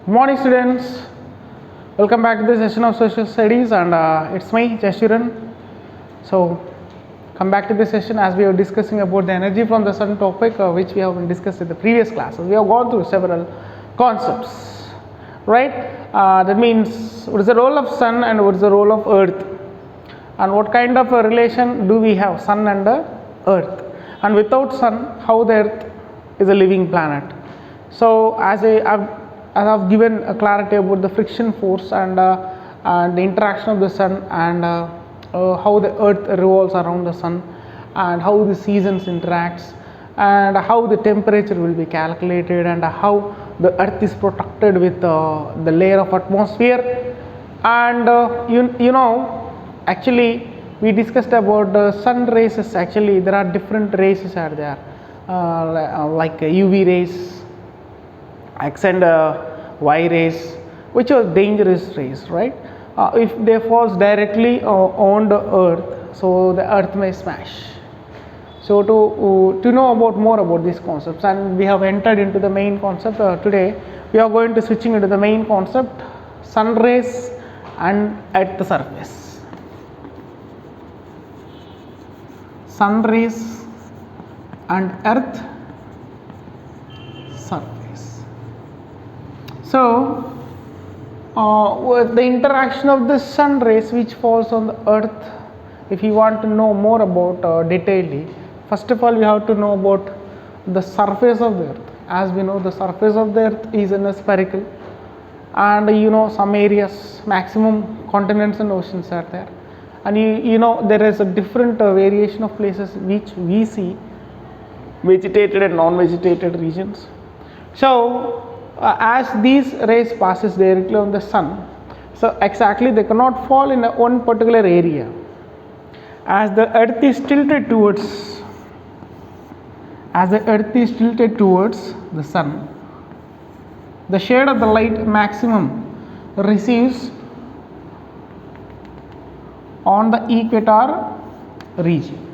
Good morning, students. Welcome back to the session of social studies, and it's me, Jashuran. So, come back to the session as we are discussing about the energy from the sun topic, which we have discussed in the previous classes. We have gone through several concepts, right? That means what is the role of sun and what is the role of earth, and what kind of a relation do we have, sun and the earth, and without sun, how the earth is a living planet. So, as I have given a clarity about the friction force and the interaction of the sun, and how the earth revolves around the sun, and how the seasons interacts, and how the temperature will be calculated, and how the earth is protected with the layer of atmosphere. And you know, actually we discussed about the sun rays. Actually there are different rays are there, like UV rays, X and Y rays, which are dangerous rays, right? If they falls directly on the earth, so the earth may smash. So to know about more about these concepts, and we have entered into the main concept today, we are going to switching into the main concept, sun rays and at the surface. Sun rays and earth surface. So, with the interaction of the sun rays which falls on the earth, if you want to know more about detailedly, first of all we have to know about the surface of the earth. As we know, the surface of the earth is in a spherical, and you know, some areas, maximum continents and oceans are there, and you know there is a different variation of places which we see vegetated and non-vegetated regions. So as these rays passes directly on the sun, so exactly they cannot fall in one particular area. As the earth is tilted towards the sun, the shade of the light maximum receives on the equator region.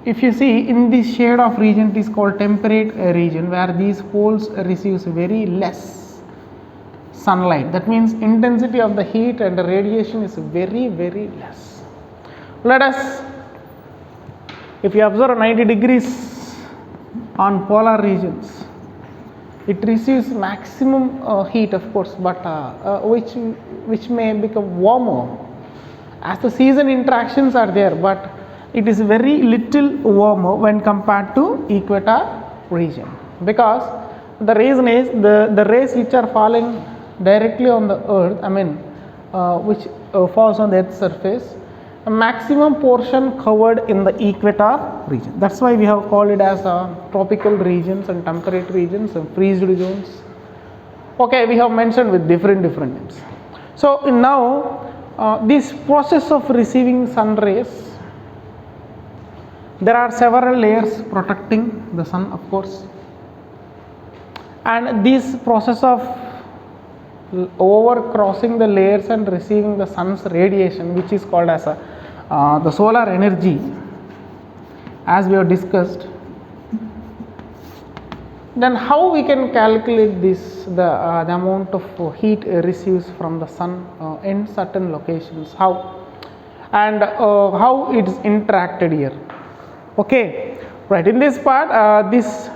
If you see in this shade of region, it is called temperate region, where these poles receives very less sunlight. That means intensity of the heat and the radiation is very less. Let us, if you observe 90 degrees on polar regions, it receives maximum heat, of course, but which may become warmer as the season interactions are there, but it is very little warmer when compared to equator region, because the reason is the rays which are falling directly on the earth, which falls on the earth's surface, a maximum portion covered in the equator region. That's why we have called it as tropical regions and temperate regions and freeze zones. Okay, we have mentioned with different names. So now this process of receiving sun rays, there are several layers protecting the sun, of course, and this process of over crossing the layers and receiving the sun's radiation, which is called as the solar energy, as we have discussed. Then how we can calculate this, the amount of heat receives from the sun in certain locations, how, and how it is interacted here. Okay, right, in this part, this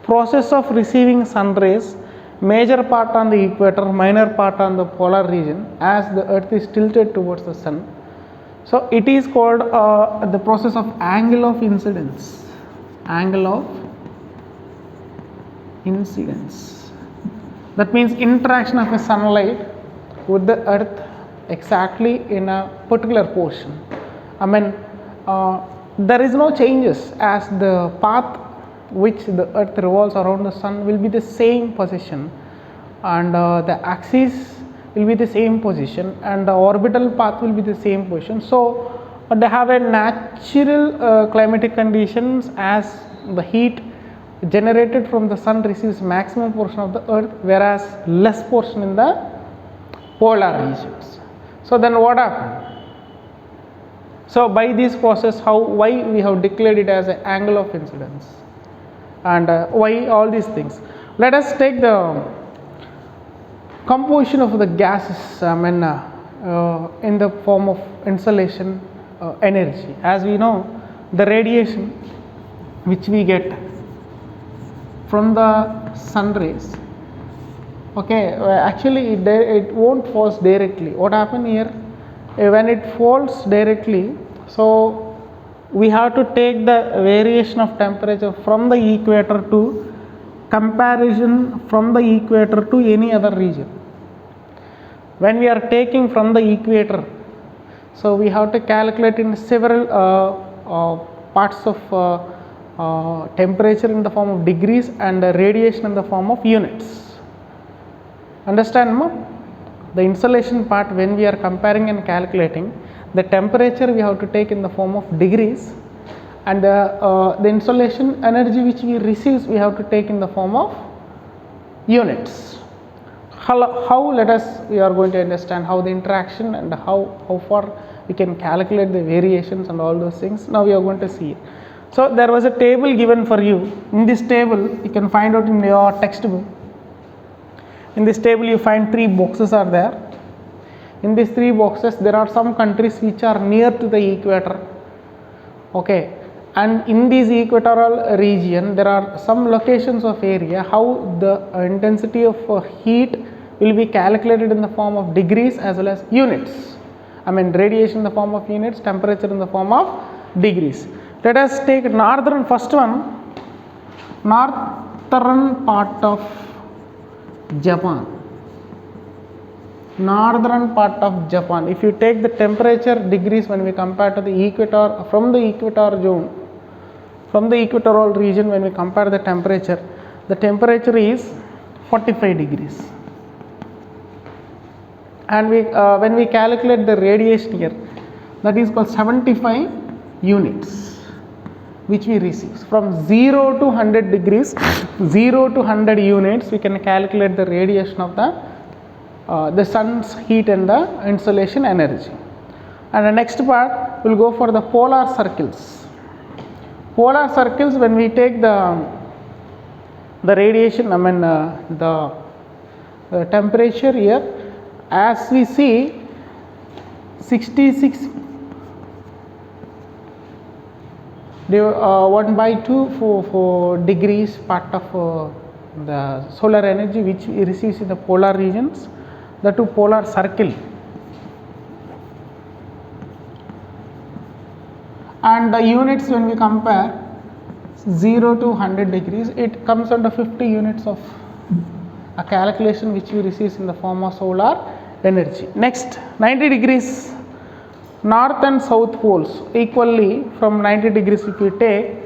process of receiving sun rays, major part on the equator, minor part on the polar region, as the earth is tilted towards the sun. So it is called the process of angle of incidence. That means interaction of a sunlight with the earth exactly in a particular portion. There is no changes, as the path which the earth revolves around the sun will be the same position, and the axis will be the same position, and the orbital path will be the same position. So they have a natural climatic conditions, as the heat generated from the sun receives maximum portion of the earth, whereas less portion in the polar regions. So then what happened? So by this process, why we have declared it as an angle of incidence, and why all these things. Let us take the composition of the gases, in the form of insolation energy. As we know, the radiation which we get from the sun rays, okay, actually it won't fall directly. What happen here, when it falls directly, so we have to take the variation of temperature from the equator to comparison from the equator to any other region. When we are taking from the equator, so we have to calculate in several parts of temperature in the form of degrees and radiation in the form of units. Understand, ma? The insolation part, when we are comparing and calculating, the temperature we have to take in the form of degrees, and the insolation energy which we receive we have to take in the form of units. How let us, we are going to understand how the interaction and how far we can calculate the variations and all those things. Now we are going to see it. So there was a table given for you. In this table you can find out in your textbook. In this table you find 3 boxes are there. In these 3 boxes there are some countries which are near to the equator, okay, and in this equatorial region there are some locations of area how the intensity of heat will be calculated in the form of degrees as well as units. Radiation in the form of units, temperature in the form of degrees. Let us take northern, first one, northern part of Japan. Northern part of Japan, if you take the temperature degrees when we compare to the equator, from the equator zone, from the equatorial region, when we compare the temperature is 45 degrees, and when we calculate the radiation here, that is called 75 units which we receive. From 0 to 100 degrees, 0 to 100 units, we can calculate the radiation of the sun's heat and the insolation energy. And the next part will go for the polar circles. Polar circles, when we take the radiation, the temperature here, as we see 66 1/2 for degrees part of the solar energy which we receives in the polar regions, the two polar circle, and the units when we compare 0 to 100 degrees, it comes under 50 units of a calculation which we receive in the form of solar energy. Next, 90 degrees, north and south poles equally, from 90 degrees if we take,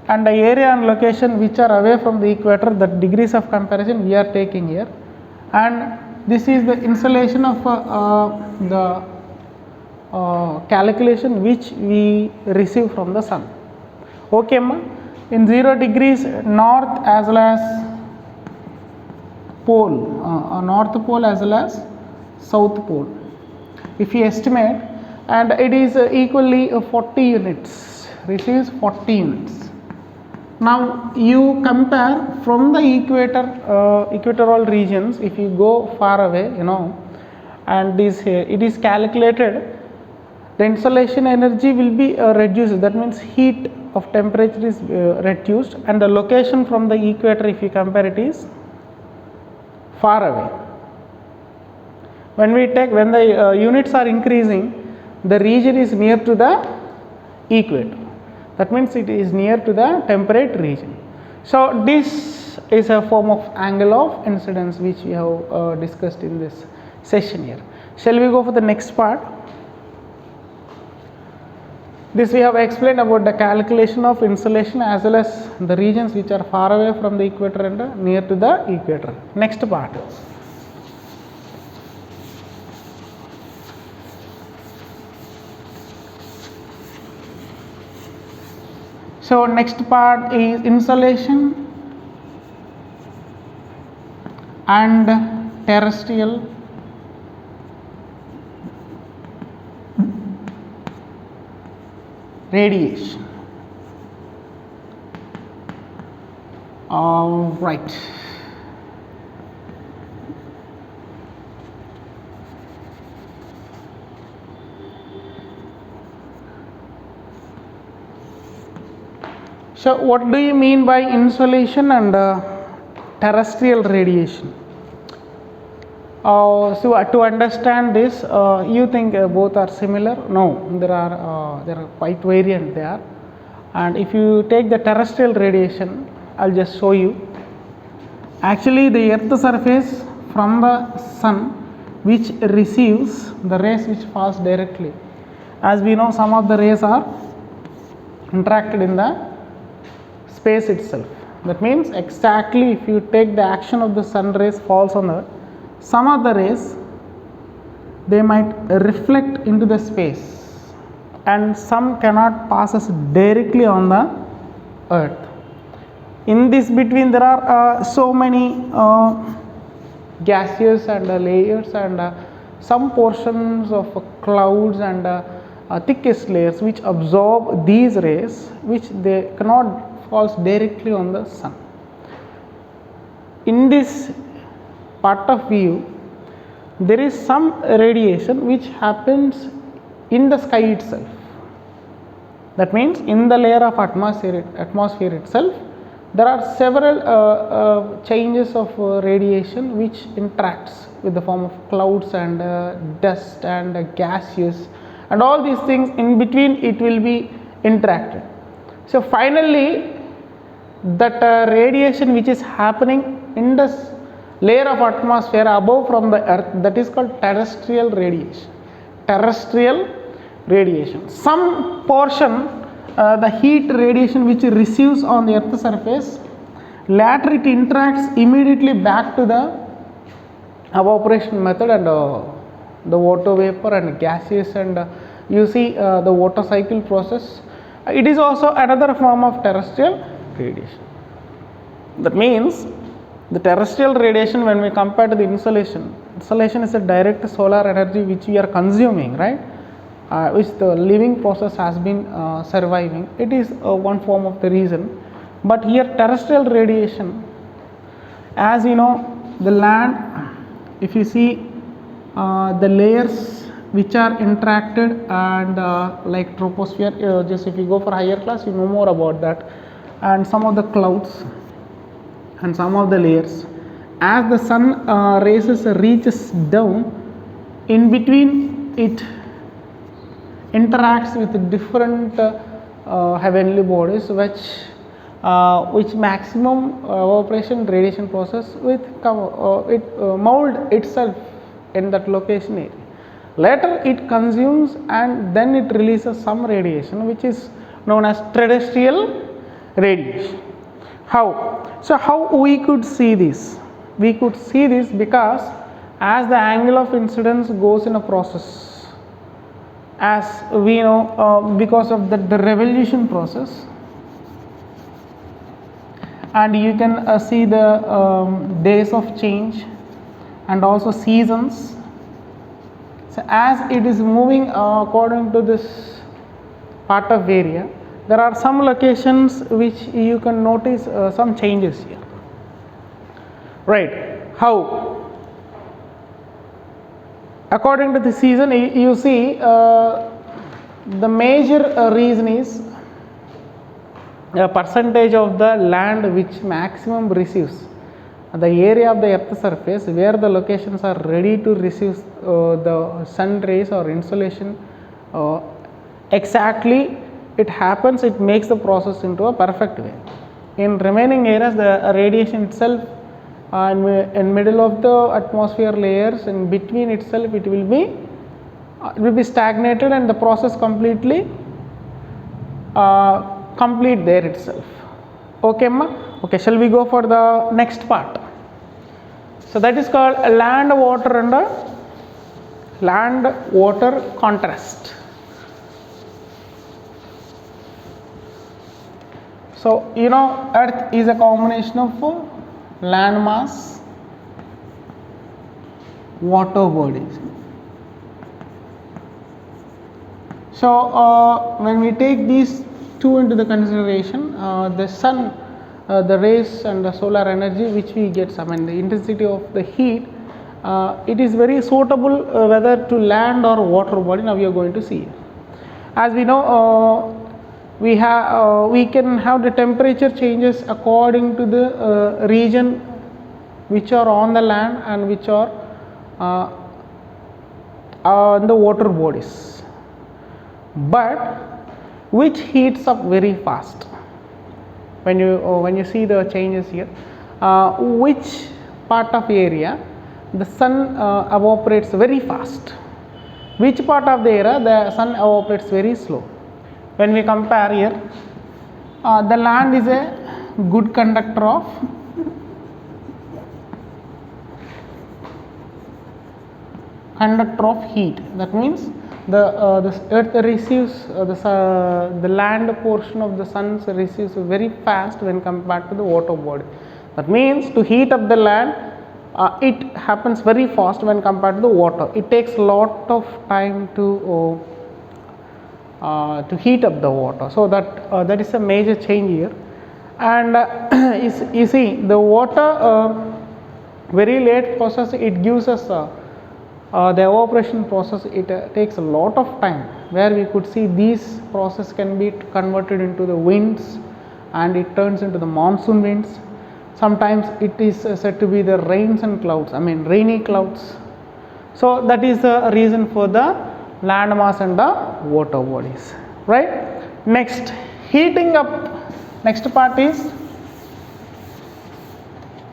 and the area and location which are away from the equator, the degrees of comparison we are taking here, and this is the insolation of the calculation which we receive from the sun. Okay, ma? In 0 degrees north as well as pole, north pole as well as south pole, if you estimate, and it is equally 40 units, receives 40 units. Now you compare from the equator, equatorial regions, if you go far away, and this it is calculated, the insolation energy will be reduced, that means heat of temperature is reduced, and the location from the equator, if you compare, it is far away. When the units are increasing, the region is near to the equator, that means it is near to the temperate region. So this is a form of angle of incidence which we have discussed in this session here. Shall we go for the next part? This we have explained about the calculation of insolation as well as the regions which are far away from the equator and near to the equator. Next part. So next part is insolation and terrestrial radiation. All right. So what do you mean by insolation and terrestrial radiation? So to understand this, you think both are similar? No, there are quite variant there. And if you take the terrestrial radiation, I'll just show you. Actually, the earth surface from the sun, which receives the rays which falls directly. As we know, some of the rays are interacted in the space itself. That means exactly if you take the action of the sun rays falls on the, some of the rays, they might reflect into the space, and some cannot pass us directly on the earth. In this between there are so many gaseous and layers and some portions of clouds and thickest layers which absorb these rays, which they cannot falls directly on the sun. In this part of view, there is some radiation which happens in the sky itself. That means in the layer of atmosphere itself, there are several changes of radiation which interacts with the form of clouds and dust and gaseous, and all these things in between it will be interacted. So finally that radiation which is happening in the layer of atmosphere above from the earth, that is called terrestrial radiation. Terrestrial radiation. Some portion, the heat radiation which it receives on the earth surface, later it interacts immediately back to the evaporation method and the water vapor and gaseous, and you see the water cycle process. It is also another form of terrestrial radiation. That means the terrestrial radiation, when we compare to the insolation is a direct solar energy which we are consuming, right? Which the living process has been surviving. It is one form of the reason. But here terrestrial radiation, as you know, the land, if you see the layers which are interacted and like troposphere, just if you go for higher class you know more about that, and some of the clouds and some of the layers, as the sun reaches down, in between it interacts with different heavenly bodies which maximum evaporation radiation process with mold itself in that location area. Later it consumes and then it releases some radiation which is known as terrestrial radiation. How? So how we could see this? We could see this because as the angle of incidence goes in a process, as we know, because of the revolution process, and you can see the days of change and also seasons. So as it is moving according to this part of area, there are some locations which you can notice some changes here, right? How? According to the season, you see the major reason is a percentage of the land which maximum receives, the area of the earth surface where the locations are ready to receive the sun rays or insolation. Exactly it happens, it makes the process into a perfect way. In remaining areas, the radiation itself in middle of the atmosphere layers, in between itself it will be stagnated and the process completely complete there itself. Okay ma? Okay, shall we go for the next part? So that is called land water and land water contrast. So you know, earth is a combination of land mass, water bodies. So when we take these two into the consideration, the sun, the rays and the solar energy which we get, I mean the intensity of the heat, it is very suitable whether to land or water body. Now we are going to see. As we know, we can have the temperature changes according to the region which are on the land and which are on the water bodies, but which heats up very fast. When you see the changes here, which part of area the sun evaporates very fast, which part of the area the sun evaporates very slow. When we compare here, the land is a good conductor of heat. That means the earth receives the land portion of the sun receives very fast when compared to the water body. That means to heat up the land, it happens very fast when compared to the water. It takes a lot of time to heat up the water. So that is a major change here. And you see the water very late process, it gives us the evaporation process. It takes a lot of time, where we could see these process can be converted into the winds, and it turns into the monsoon winds. Sometimes it is said to be the rains and clouds, rainy clouds. So that is the reason for the land mass and the water bodies, right? Next, heating up. Next part is,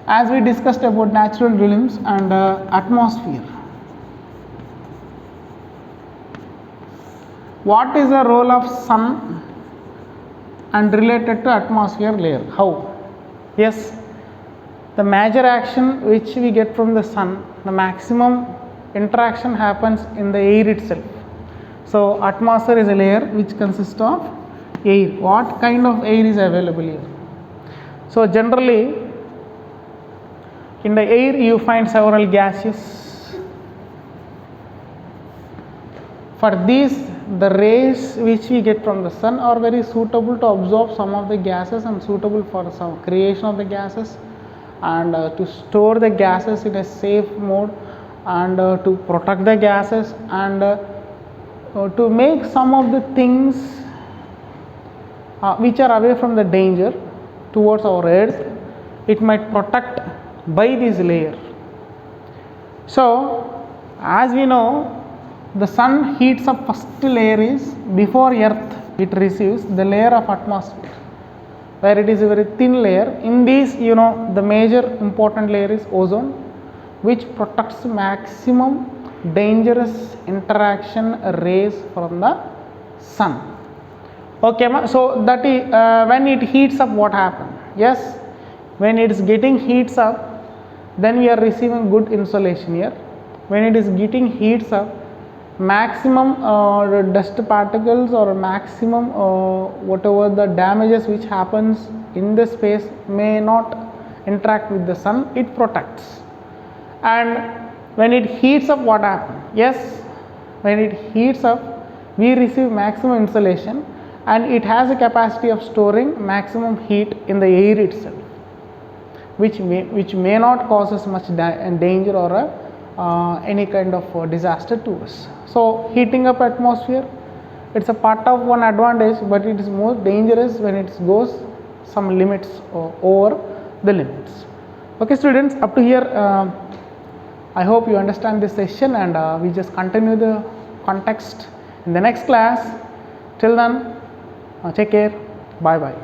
as we discussed about natural rhythms and atmosphere. What is the role of sun and related to atmosphere layer? How? Yes, the major action which we get from the sun, the maximum interaction happens in the air itself. So atmosphere is a layer which consists of air. What kind of air is available here? So generally in the air you find several gases. For these, the rays which we get from the sun are very suitable to absorb some of the gases and suitable for some creation of the gases, and to store the gases in a safe mode, and to protect the gases, and to make some of the things which are away from the danger towards our earth, it might protect by this layer. So as we know, the sun heats up, first layer is before earth it receives the layer of atmosphere, where it is a very thin layer. In this, the major important layer is ozone, which protects maximum dangerous interaction rays from the sun. Okay, so that is when it heats up, what happens? Yes, when it is getting heats up, then we are receiving good insolation here. When it is getting heats up, maximum dust particles or maximum whatever the damages which happens in the space may not interact with the sun, it protects. And when it heats up, what happens? Yes, when it heats up, we receive maximum insolation, and it has a capacity of storing maximum heat in the air itself, which may not cause us much danger or any kind of disaster to us. So heating up atmosphere, it's a part of one advantage, but it is more dangerous when it goes some limits over the limits. Okay students, up to here I hope you understand this session, and we just continue the context in the next class. Till then, take care, bye bye.